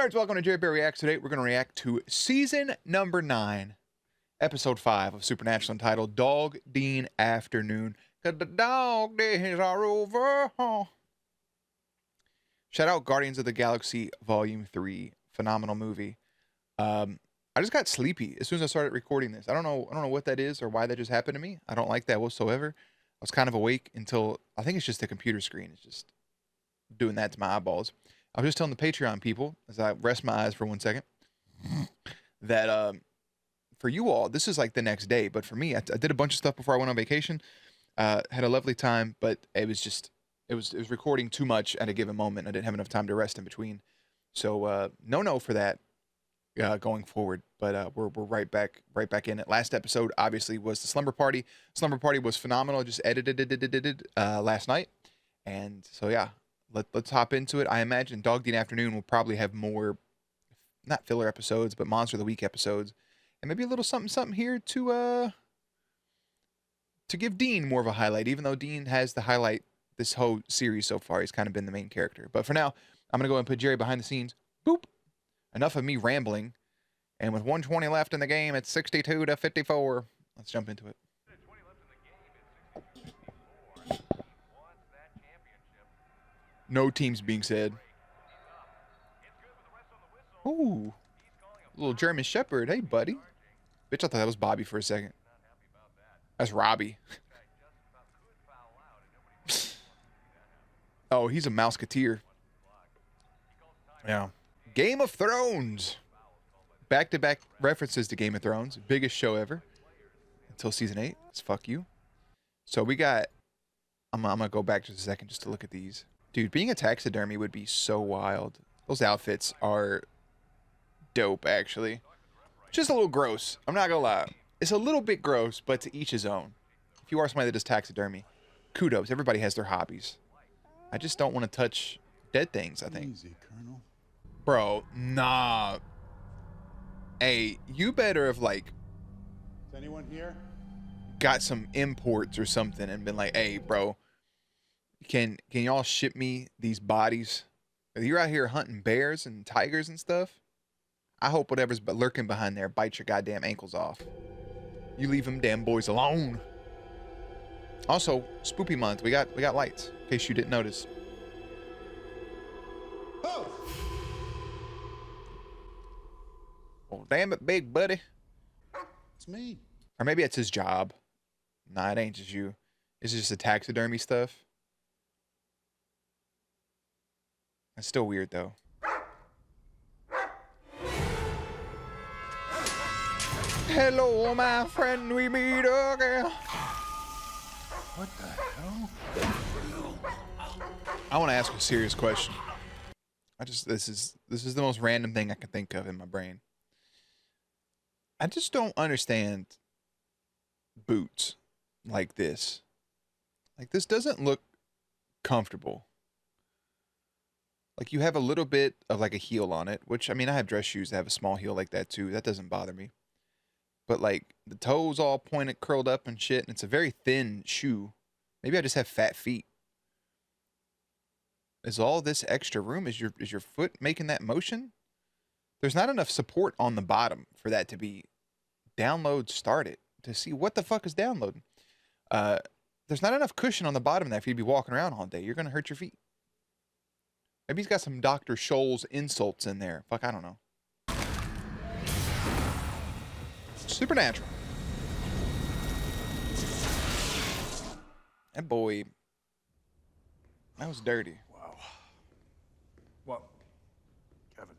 nerds, welcome to JerBear Reacts. Today we're going to react to season number 9, episode 5 of Supernatural, entitled Dog Dean Afternoon. 'Cause the dog days are over. Shout out Guardians of the Galaxy Volume 3. Phenomenal movie. I just got sleepy as soon as I started recording this. I don't know what that is or why that just happened to me. I don't like that whatsoever. I was kind of awake until, I think it's just the computer screen. It's just doing that to my eyeballs. I was just telling the Patreon people, as I rest my eyes for 1 second, that for you all, this is like the next day. But for me, I did a bunch of stuff before I went on vacation. Had a lovely time, but it was recording too much at a given moment. I didn't have enough time to rest in between. So no for that going forward. But we're right back in it. Last episode obviously was the slumber party. Slumber party was phenomenal. Just edited it last night, and so yeah. Let's hop into it. I imagine Dog Dean Afternoon will probably have more, not filler episodes, but Monster of the Week episodes, and maybe a little something here to give Dean more of a highlight. Even though Dean has the highlight this whole series so far, he's kind of been the main character. But for now, I'm gonna go and put Jerry behind the scenes. Boop. Enough of me rambling. And with 120 left in the game, it's 62-54. Let's jump into it. No teams being said. Ooh. Little German Shepherd. Hey, buddy. Bitch, I thought that was Bobby for a second. That's Robbie. Oh, he's a Mouseketeer. Yeah. Game of Thrones. Back-to-back references to Game of Thrones. Biggest show ever. Until season 8. It's fuck you. So we got... I'm going to go back just a second just to look at these. Dude, being a taxidermy would be so wild. Those outfits are dope, actually. Just a little gross. I'm not gonna lie. It's a little bit gross, but to each his own. If you are somebody that does taxidermy, kudos. Everybody has their hobbies. I just don't want to touch dead things, I think. Easy, Colonel. Bro, nah. Hey, you better have, like... Is anyone here? Got some imports or something and been like, hey, bro... Can y'all ship me these bodies? You're out here hunting bears and tigers and stuff. I hope whatever's lurking behind there bites your goddamn ankles off. You leave them damn boys alone. Also, spoopy month. We got lights. In case you didn't notice. Oh! Oh, damn it, big buddy. It's me. Or maybe it's his job. Nah, it ain't just you. It's just the taxidermy stuff. That's still weird, though. Hello, my friend, we meet again. What the hell? I want to ask a serious question. This is the most random thing I can think of in my brain. I just don't understand boots like this. Like, this doesn't look comfortable. Like, you have a little bit of, like, a heel on it, which, I mean, I have dress shoes that have a small heel like that, too. That doesn't bother me. But, like, the toes all pointed, curled up and shit, and it's a very thin shoe. Maybe I just have fat feet. Is all this extra room? Is your foot making that motion? There's not enough support on the bottom for that to be download started. To see what the fuck is downloading. There's not enough cushion on the bottom of that for you to be walking around all day. You're going to hurt your feet. Maybe he's got some Dr. Scholl's insults in there. Fuck, I don't know. Supernatural. That boy, that was dirty. Wow. What? Kevin.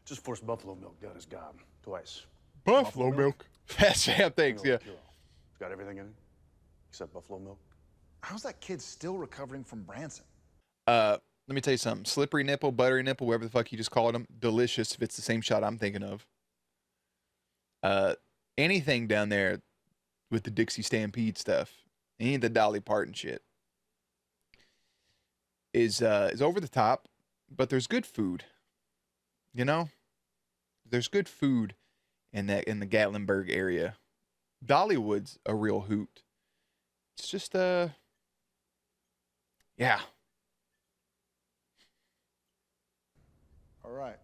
Just forced buffalo milk down his gob. Twice. Buffalo milk? Fast damn things, yeah. It's got everything in it. Except buffalo milk. How's that kid still recovering from Branson? Let me tell you something. Slippery nipple, buttery nipple, whatever the fuck you just called them. Delicious if it's the same shot I'm thinking of. Anything down there with the Dixie Stampede stuff, any of the Dolly Parton shit, is over the top, but there's good food. You know? There's good food in the Gatlinburg area. Dollywood's a real hoot. It's just yeah. All right.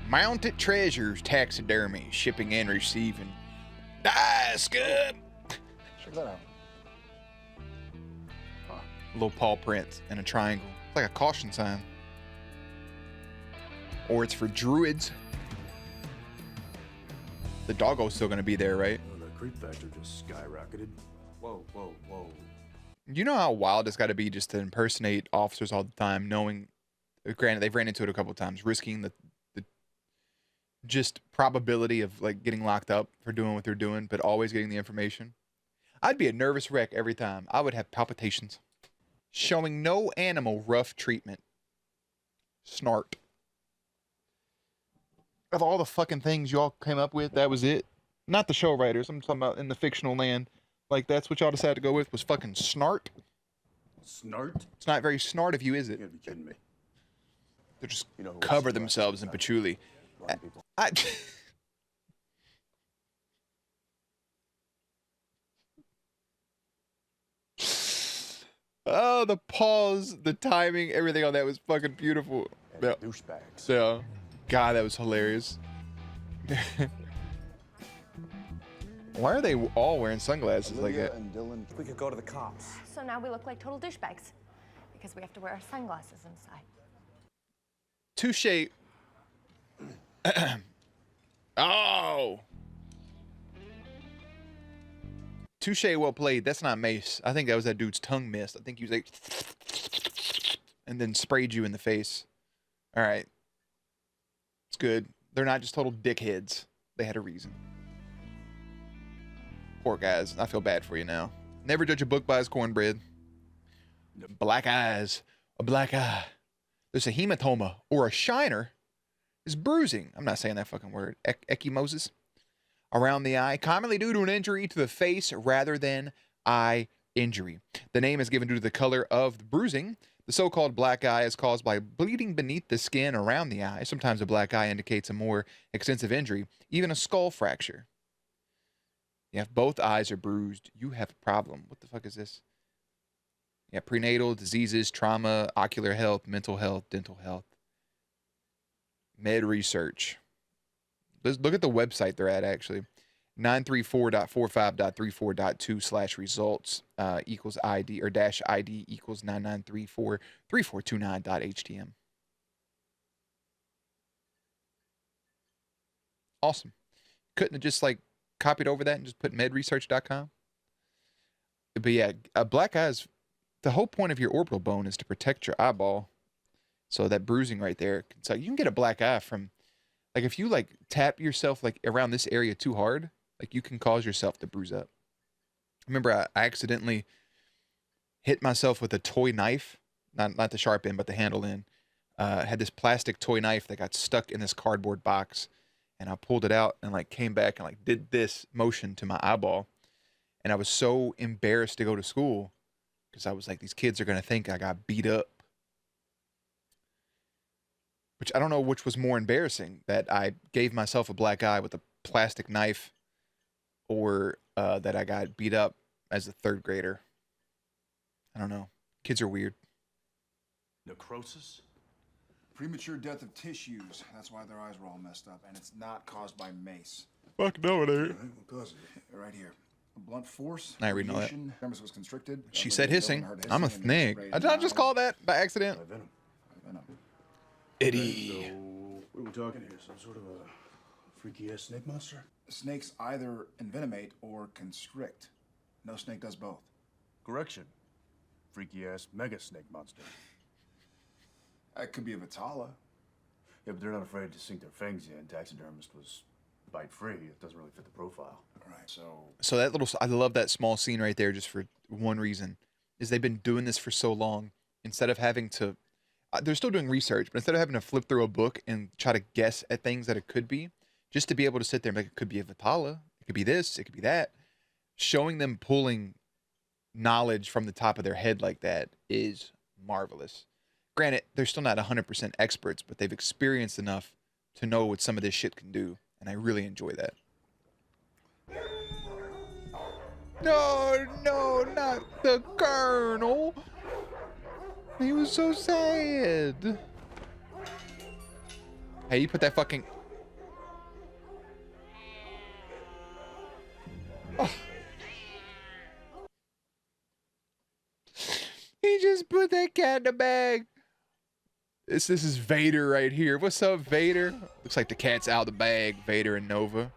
Mounted treasures, taxidermy, shipping and receiving. Die, scum! Check that out. Little paw prints and a triangle. It's like a caution sign. Or it's for druids. The doggo's still gonna be there, right? Oh, the creep factor just skyrocketed. Whoa, whoa, whoa. You know how wild it's got to be just to impersonate officers all the time, knowing, granted, they've ran into it a couple of times, risking the just probability of like getting locked up for doing what they're doing, but always getting the information. I'd be a nervous wreck every time. I would have palpitations. Showing no animal rough treatment. Snart. Of all the fucking things y'all came up with, that was it. Not the show writers. I'm talking about in the fictional land. Like, that's what y'all decided to go with, was fucking snart. Snart? It's not very snart of you, is it? You gotta be kidding me. They just You know who cover snarts themselves in sometimes. patchouli. A lot of people. Oh, the pause, the timing, everything on that was fucking beautiful. And Yeah. douchebags. Yeah. God, that was hilarious. Why are they all wearing sunglasses like Olivia that? and Dylan. We could go to the cops. So now we look like total douchebags because we have to wear our sunglasses inside. Touche. Oh. Touche, well played. That's not mace. I think that was that dude's tongue mist. I think he was like, and then sprayed you in the face. All right. It's good. They're not just total dickheads. They had a reason. Poor guys. I feel bad for you now. Never judge a book by its cornbread. Black eyes. A black eye. There's a hematoma or a shiner. Is bruising. I'm not saying that fucking word. Ecchymosis. Around the eye, commonly due to an injury to the face rather than eye injury. The name is given due to the color of the bruising. The so-called black eye is caused by bleeding beneath the skin around the eye. Sometimes a black eye indicates a more extensive injury, even a skull fracture. Yeah, if both eyes are bruised, you have a problem. What the fuck is this? Yeah, prenatal diseases, trauma, ocular health, mental health, dental health. Med research. Let's look at the website they're at, actually. 934.45.34.2/results equals ID or dash ID equals 99343429.htm. Awesome. Couldn't have just like copied over that and just put medresearch.com? But yeah, black eyes, the whole point of your orbital bone is to protect your eyeball. So that bruising right there, so you can get a black eye from, like if you like tap yourself like around this area too hard, like you can cause yourself to bruise up. Remember, I accidentally hit myself with a toy knife, not the sharp end, but the handle end. Had this plastic toy knife that got stuck in this cardboard box, and I pulled it out and like came back and like did this motion to my eyeball, and I was so embarrassed to go to school because I was like, these kids are gonna think I got beat up. Which I don't know which was more embarrassing, that I gave myself a black eye with a plastic knife or that I got beat up as a third grader. I don't know. Kids are weird. Necrosis? Premature death of tissues. That's why their eyes were all messed up, and it's not caused by mace. Fuck no, it ain't. What cause it? Right here. A blunt force. I read all that. radiation, Dermis was constricted. She Olivia said and Dylan hissing. heard I'm a hissing and snake. sprayed Did I in just the call that by accident? By venom. venom. Eddie. So, what are we talking here? Some sort of a freaky-ass snake monster? Snakes either envenomate or constrict. No snake does both. Correction. Freaky-ass mega snake monster. That could be a Vitala. Yeah, but they're not afraid to sink their fangs in. Taxidermist was bite-free. It doesn't really fit the profile. Right. So that little, I love that small scene right there just for one reason, is they've been doing this for so long. Instead of having to, they're still doing research, but instead of having to flip through a book and try to guess at things that it could be, just to be able to sit there and be like, it could be a Vitala, it could be this, it could be that. Showing them pulling knowledge from the top of their head like that is marvelous. Granted, they're still not 100% experts, but they've experienced enough to know what some of this shit can do, and I really enjoy that. No, not the Colonel. He was so sad. Hey, you put that fucking... Oh. He just put that cat in the bag. This is Vader right here. What's up, Vader? Looks like the cat's out of the bag, Vader and Nova.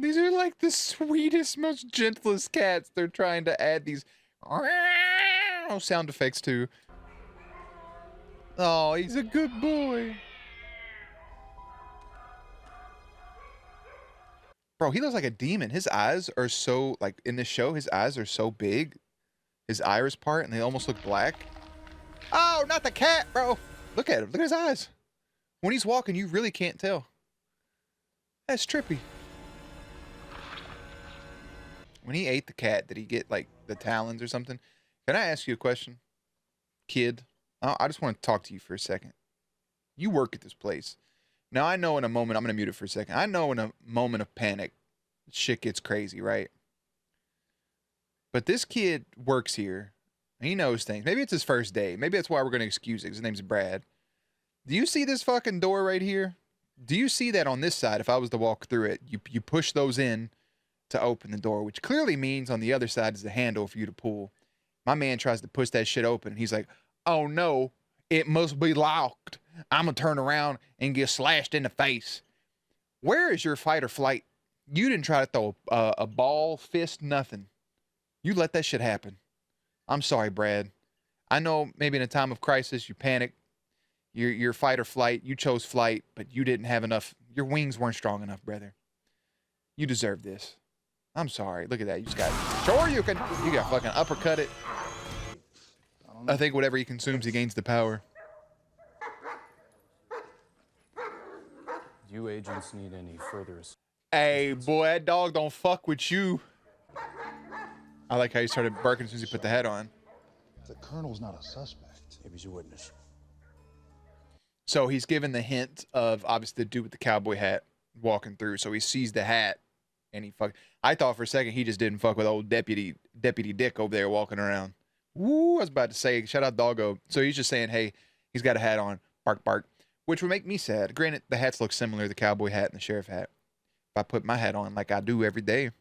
These are like the sweetest, most gentlest cats. They're trying to add these sound effects to. Oh, he's a good boy. Bro, he looks like a demon. His eyes are so, like, in this show, his eyes are so big. His iris part, and they almost look black. Oh, not the cat, bro. Look at him. Look at his eyes. When he's walking, you really can't tell. That's trippy. When he ate the cat, did he get, like, the talons or something? Can I ask you a question? Kid, I just want to talk to you for a second. You work at this place. Now, I know in a moment, I'm going to mute it for a second. I know in a moment of panic, shit gets crazy, right? But this kid works here. He knows things. Maybe it's his first day. Maybe that's why we're going to excuse it. His name's Brad. Do you see this fucking door right here? Do you see that on this side? If I was to walk through it, you push those in to open the door, which clearly means on the other side is the handle for you to pull. My man tries to push that shit open. And he's like, oh no, it must be locked. I'm going to turn around and get slashed in the face. Where is your fight or flight? You didn't try to throw a ball, fist, nothing. You let that shit happen. I'm sorry, Brad. I know maybe in a time of crisis, you panic. Your fight or flight, you chose flight, but you didn't have enough. Your wings weren't strong enough, brother. You deserve this. I'm sorry. Look at that. You just got, sure you can. You got fucking uppercut it. I think whatever he consumes, he gains the power. Do you agents need any further assistance? Hey, boy, that dog don't fuck with you. I like how he started barking as soon as he put the hat on. The colonel's not a suspect. Maybe he's a witness. So he's given the hint of obviously the dude with the cowboy hat walking through. So he sees the hat and he fuck. I thought for a second he just didn't fuck with old Deputy Dick over there walking around. Woo, I was about to say, shout out Doggo. So he's just saying, hey, he's got a hat on, bark, bark, which would make me sad. Granted, the hats look similar, the cowboy hat and the sheriff hat. If I put my hat on like I do every day,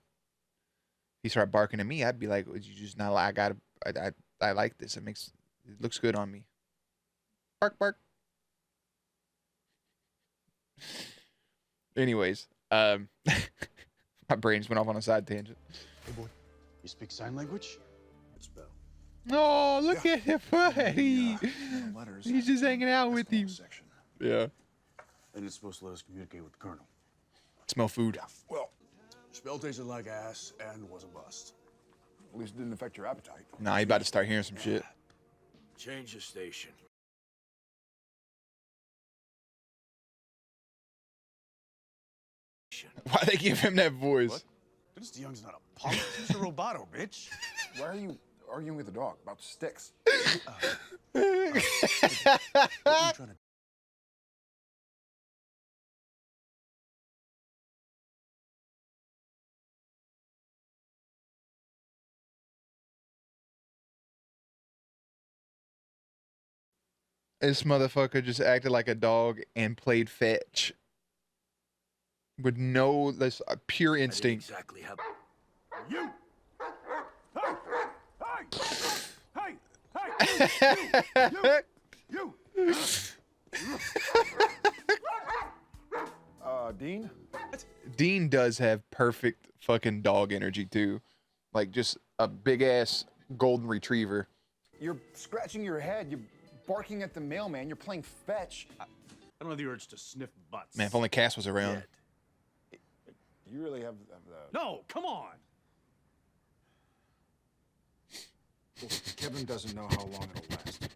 he started barking at me, I'd be like, would you just not like, I like this. It looks good on me. Bark, bark. Anyways, my brain just went off on a side tangent. Hey, boy, you speak sign language? Spell. Oh, look at him, buddy. Letters. He's just hanging out with you. Section. Yeah. And it's supposed to let us communicate with the colonel. Smell food. Well, spell tasted like ass and was a bust. At least it didn't affect your appetite. Nah, he about to start hearing some shit. Change the station. Why they give him that voice? What? Dennis DeYoung's not a punk. He's Mr. Roboto, bitch. Why are you arguing with the dog about sticks? What are you trying to This motherfucker just acted like a dog and played fetch. With no this pure instinct. exactly how you? Hey! You! Dean? Dean does have perfect fucking dog energy too. Like just a big ass golden retriever. You're scratching your head. You're barking at the mailman. You're playing fetch. I don't have the urge to sniff butts. Man, if only Cass was around. Yet. You really have the... No, come on! Well, Kevin doesn't know how long it'll last.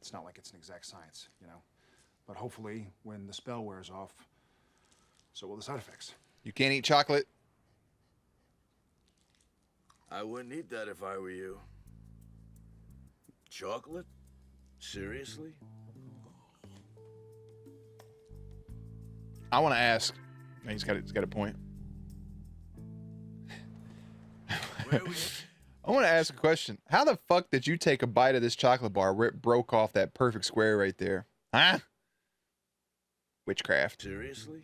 It's not like it's an exact science, you know. But hopefully, when the spell wears off, so will the side effects. You can't eat chocolate. I wouldn't eat that if I were you. Chocolate? Seriously? I want to ask. He's got a point. Where we? I want to ask a question. How the fuck did you take a bite of this chocolate bar where it broke off that perfect square right there? Huh? Witchcraft. Seriously?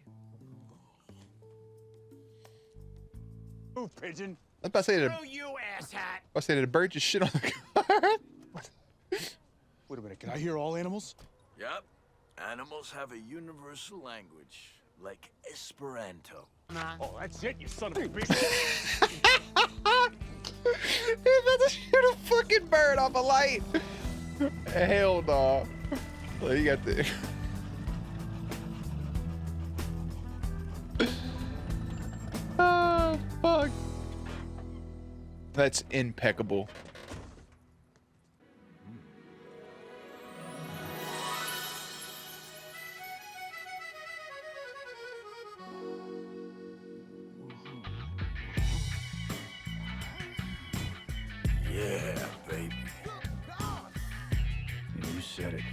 Move, pigeon. I was about to say that. you, asshat. I was saying that the bird just shit on the car. Wait a minute. Can I hear all animals? Yep. Animals have a universal language, like Esperanto. Oh, that's it, you son of a bitch. He's about to shoot a fucking bird off a light. Hell no. Well, you got the. Oh, fuck. That's impeccable. Yeah, baby. You said it.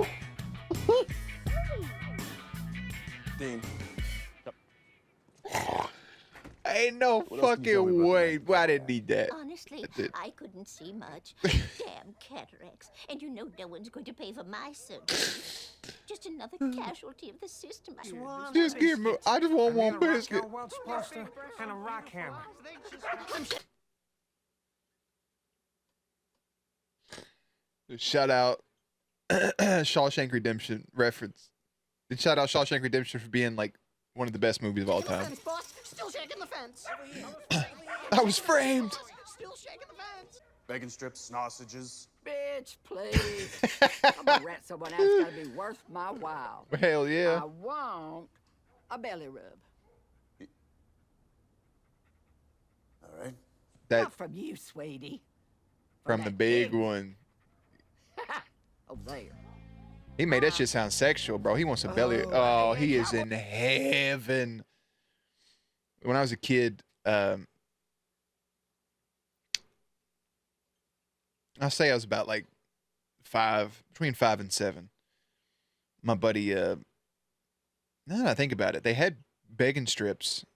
Dean. Ain't no else can you tell me fucking about way. Well, I didn't need that. Honestly, That's it. I couldn't see much. Damn cataracts. And you know no one's going to pay for my surgery. Just another casualty of the system. Just give me. I just want one biscuit. And a rock hammer. Shout out Shawshank Redemption reference. And shout out Shawshank Redemption for being like one of the best movies of all time. Still shaking the fence. I was framed. Still shaking the fence. Bacon strips, sausages. Bitch, please. I'm gonna rent someone else gotta be worth my while. Hell yeah. I want a belly rub. All right. That Not from you, sweetie. from the that big big one. Over there. He made that shit sound sexual, bro. He wants a belly. Oh, he is in heaven. When I was a kid, I'll say I was about like between 5 and 7. My buddy, now that I think about it, they had bacon strips,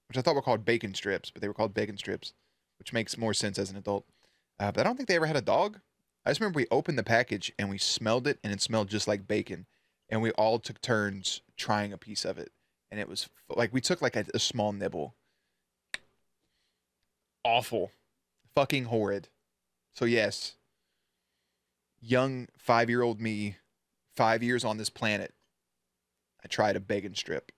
which I thought were called bacon strips, but they were called bacon strips, which makes more sense as an adult. But I don't think they ever had a dog. I just remember we opened the package and we smelled it, and it smelled just like bacon. And we all took turns trying a piece of it. And it was like, we took like a small nibble. Awful. Fucking horrid. So yes, young 5-year-old me, 5 years on this planet, I tried a bacon strip.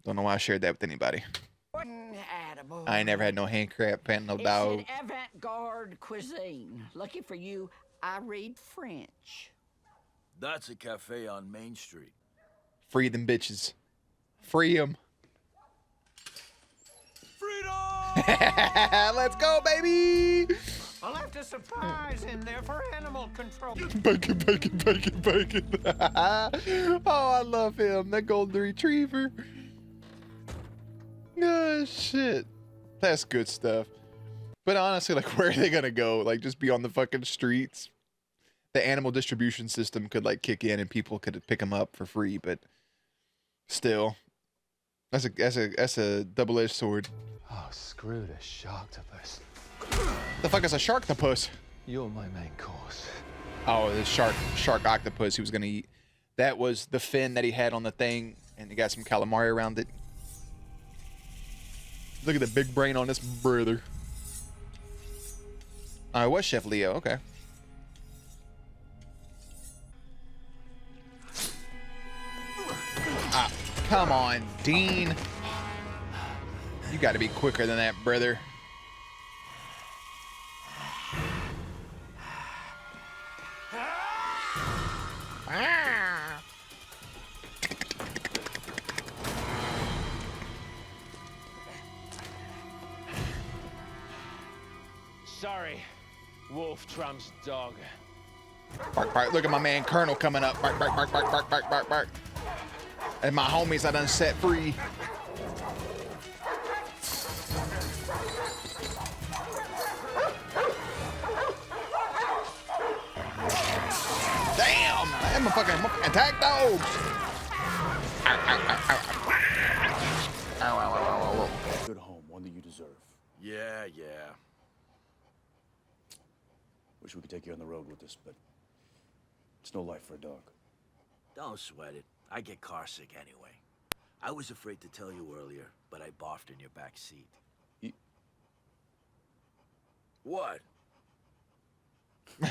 Don't know why I shared that with anybody. Attaboy. I ain't never had no hand crap, pan no It's dog. an avant-garde cuisine. Lucky for you, I read French. That's a cafe on Main Street. Free them bitches. Free them. Freedom! Let's go, baby! I left a surprise in there for animal control. Bacon, bacon, bacon, bacon. Oh, I love him. That golden retriever. Oh, shit. That's good stuff. But honestly, like, where are they gonna go? Like, just be on the fucking streets? The animal distribution system could, like, kick in and people could pick them up for free, but still. That's a double-edged sword. Oh, screw the sharktopus. The fuck is a sharktopus? You're my main course. Oh, the shark octopus he was gonna eat. That was the fin that he had on the thing, and he got some calamari around it. Look at the big brain on this brother. Oh, it was Chef Leo. Okay. Ah, come on, Dean. You got to be quicker than that, brother. Sorry, wolf trumps dog. Bark, bark. Look at my man Colonel coming up. Bark, bark, bark, bark, bark, bark, bark, bark. And my homies I done set free. Damn! I'm a fucking attack dogs! Ow, ow, ow, ow. Good home, one that you deserve. Yeah. Wish we could take you on the road with us, but it's no life for a dog. Don't sweat it. I get car sick anyway. I was afraid to tell you earlier, but I barfed in your back seat. What? I'm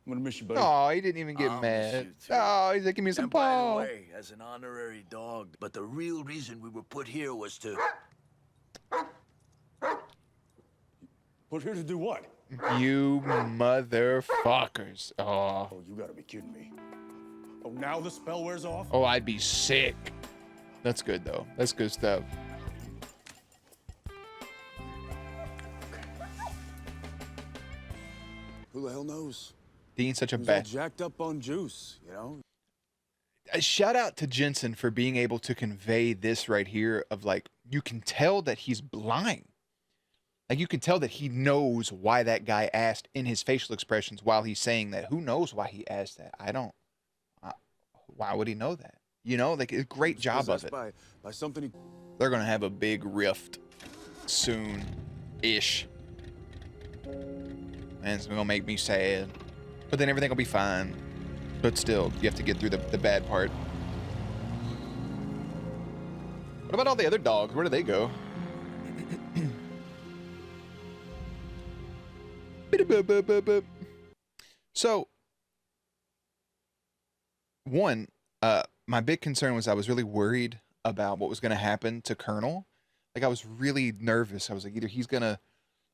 gonna miss you, buddy. Oh, he didn't even get I'll miss mad. you too. Oh, he's like, give me some And by the paw. way, as an honorary dog, but the real reason we were put here was to... Put here to do what? You motherfuckers. Oh. Oh, you gotta be kidding me. Oh, now the spell wears off? Oh, I'd be sick. That's good, though. That's good stuff. Who the hell knows? Dean's such a He's all bad... jacked up on juice, you know? A shout out to Jensen for being able to convey this right here of like, you can tell that he's blind. Like, you can tell that he knows why that guy asked in his facial expressions while he's saying that. Who knows why he asked that? I don't. Why would he know that? You know, like, a great job of it. By something he... They're going to have a big rift soon-ish. And it's going to make me sad. But then everything will be fine. But still, you have to get through the bad part. What about all the other dogs? Where do they go? So, one, my big concern was I was really worried about what was going to happen to Colonel. Like, I was really nervous. I was like, either he's going to,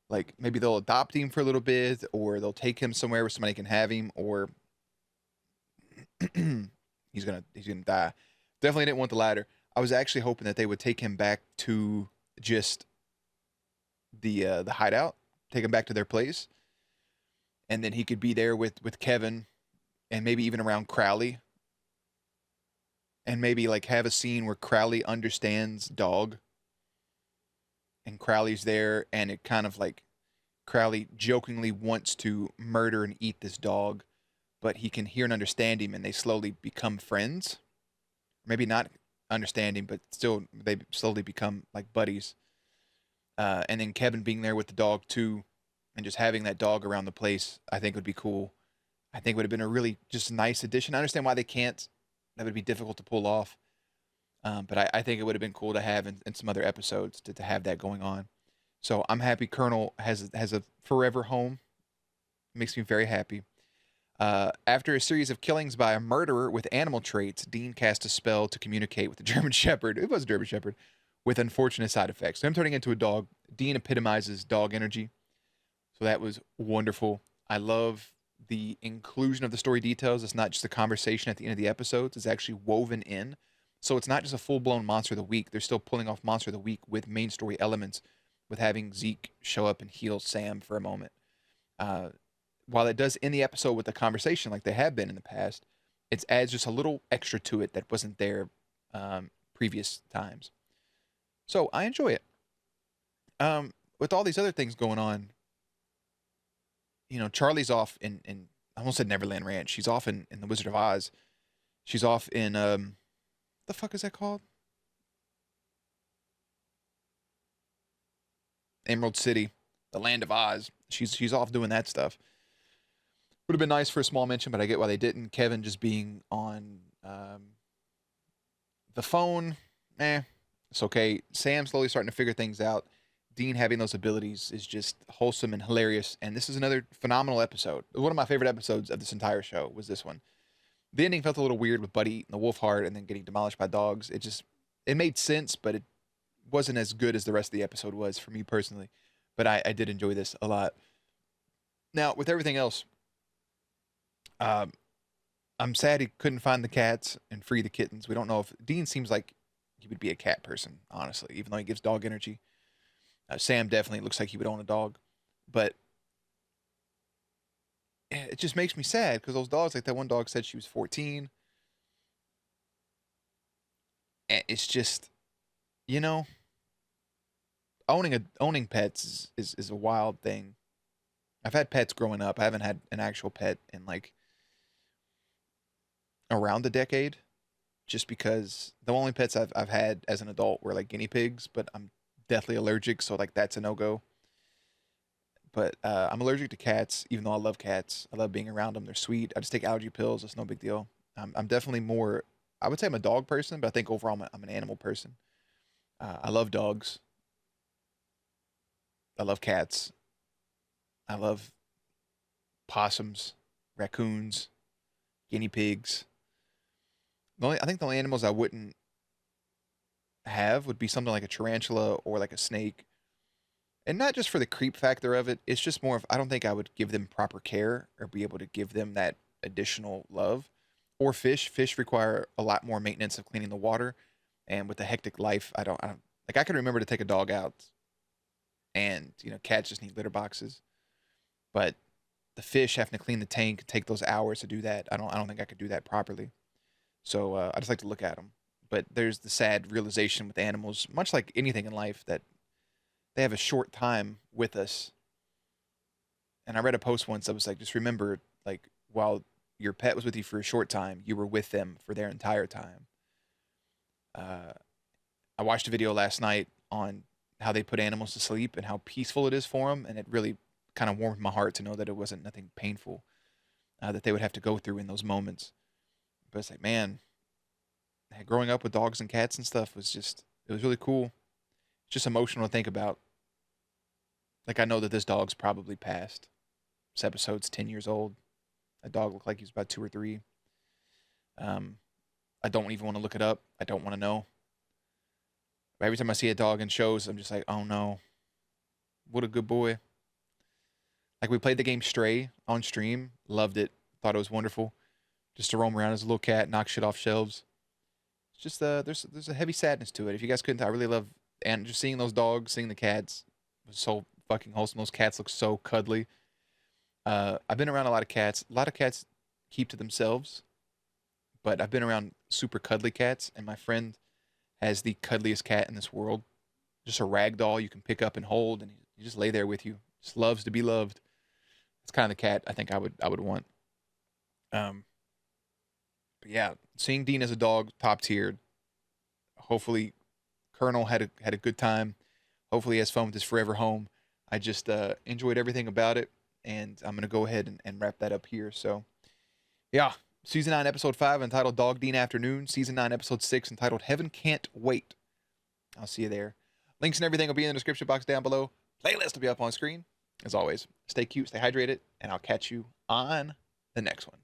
like, maybe they'll adopt him for a little bit, or they'll take him somewhere where somebody can have him, or he's gonna die. Definitely didn't want the latter. I was actually hoping that they would take him back to just the hideout, take him back to their place, and then he could be there with Kevin, and maybe even around Crowley, and maybe like have a scene where Crowley understands dog, and Crowley's there, and it kind of like Crowley jokingly wants to murder and eat this dog, but he can hear and understand him, and they slowly become friends. Maybe not understand him, but still they slowly become like buddies. And then Kevin being there with the dog too, and just having that dog around the place, I think would be cool. I think would have been a really just nice addition. I understand why they can't. That would be difficult to pull off. But I think it would have been cool to have in some other episodes to have that going on. So I'm happy Colonel has a forever home. It makes me very happy. After a series of killings by a murderer with animal traits, Dean cast a spell to communicate with the German Shepherd. It was a German Shepherd with unfortunate side effects. So him turning into a dog, Dean epitomizes dog energy. So that was wonderful. I love the inclusion of the story details. It's not just a conversation at the end of the episodes. It's actually woven in. So it's not just a full-blown Monster of the Week. They're still pulling off Monster of the Week with main story elements, with having Zeke show up and heal Sam for a moment. While it does end the episode with a conversation like they have been in the past, it adds just a little extra to it that wasn't there previous times. So I enjoy it. With all these other things going on, you know, Charlie's off in I almost said Neverland Ranch. She's off in The Wizard of Oz. She's off in, the fuck is that called? Emerald City, the Land of Oz. She's off doing that stuff. Would have been nice for a small mention, but I get why they didn't. Kevin just being on the phone, it's okay. Sam slowly starting to figure things out. Dean having those abilities is just wholesome and hilarious. And this is another phenomenal episode. One of my favorite episodes of this entire show was this one. The ending felt a little weird with Buddy eating the wolf heart and then getting demolished by dogs. It made sense, but it wasn't as good as the rest of the episode was for me personally. But I did enjoy this a lot. Now, with everything else, I'm sad he couldn't find the cats and free the kittens. We don't know if Dean seems like he would be a cat person, honestly, even though he gives dog energy. Sam definitely looks like he would own a dog, but it just makes me sad because those dogs, like that one dog said she was 14. And it's just, you know, owning pets is a wild thing. I've had pets growing up. I haven't had an actual pet in like around a decade. just because the only pets I've had as an adult were like guinea pigs, but I'm deathly allergic, so like that's a no go. But I'm allergic to cats, even though I love cats. I love being around them. They're sweet. I just take allergy pills. It's no big deal. I'm definitely more. I would say I'm a dog person, but I think overall I'm an animal person. I love dogs. I love cats. I love possums, raccoons, guinea pigs. I think the only animals I wouldn't have would be something like a tarantula or like a snake. And not just for the creep factor of it, it's just more of I don't think I would give them proper care or be able to give them that additional love. Or fish. Fish require a lot more maintenance of cleaning the water. And with a hectic life, I don't like I can remember to take a dog out and cats just need litter boxes. But the fish having to clean the tank take those hours to do that. I don't think I could do that properly. So I just like to look at them. But there's the sad realization with animals, much like anything in life, that they have a short time with us. And I read a post once that was like, just remember, like, while your pet was with you for a short time, you were with them for their entire time. I watched a video last night on how they put animals to sleep and how peaceful it is for them, and it really kind of warmed my heart to know that it wasn't nothing painful that they would have to go through in those moments. But it's like, man, growing up with dogs and cats and stuff was just, it was really cool. It's just emotional to think about. Like, I know that this dog's probably passed. This episode's 10 years old. That dog looked like he was about 2 or 3. I don't even want to look it up. I don't want to know. But every time I see a dog in shows, I'm just like, oh no. What a good boy. Like, we played the game Stray on stream. Loved it. Thought it was wonderful. Just to roam around as a little cat, knock shit off shelves. It's just, there's a heavy sadness to it. If you guys couldn't tell, I really love, and just seeing those dogs, seeing the cats was so fucking wholesome. Those cats look so cuddly. I've been around a lot of cats. A lot of cats keep to themselves, but I've been around super cuddly cats, and my friend has the cuddliest cat in this world. Just a rag doll you can pick up and hold, and he just lay there with you. Just loves to be loved. It's kind of the cat I think I would want. But yeah, seeing Dean as a dog, top tiered. Hopefully, Colonel had a good time. Hopefully, he has fun with his forever home. I just enjoyed everything about it, and I'm gonna go ahead and wrap that up here. So, yeah, season 9, episode 5, entitled Dog Dean Afternoon. Season 9, episode 6, entitled Heaven Can't Wait. I'll see you there. Links and everything will be in the description box down below. Playlist will be up on screen. As always, stay cute, stay hydrated, and I'll catch you on the next one.